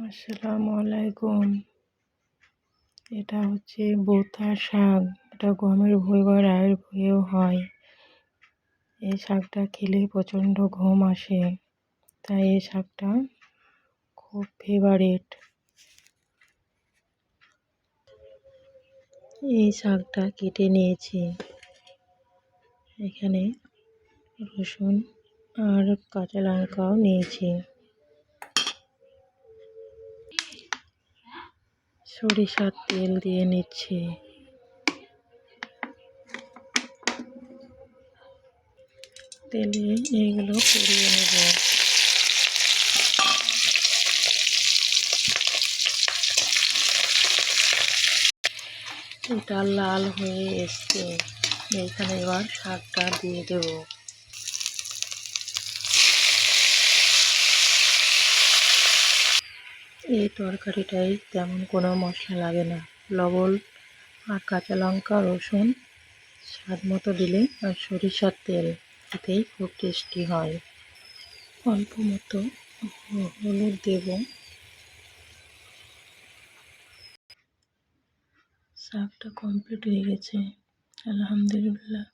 আসসালামু আলাইকুম। এটা হচ্ছে বোথা শাক। এটা গমের ভুঁই বা রায়ের ভুঁইও হয়। এই শাকটা খেলে প্রচণ্ড ঘুম আসে, তাই এই শাকটা খুব ফেভারিট। এই শাকটা কেটে নিয়েছি। এখানে রসুন আর কাঁচা লঙ্কাও নিয়েছি। সরিষার তেল দিয়ে নিচ্ছি। তেলে এইগুলো পুড়িয়ে নেব। এটা লাল হয়ে এসছে। এখানে এবার শাকটা দিয়ে দেব। এই তরকারিটায় তেমন কোনো মশলা লাগে না। লবণ আর কাঁচা লঙ্কা, রসুন স্বাদ মতো দিলে আর সরিষার তেল, এতেই খুব টেস্টি হয়। অল্প মতো হলুদ দেব। শাকটা কমপ্লিট হয়ে গেছে, আলহামদুলিল্লাহ।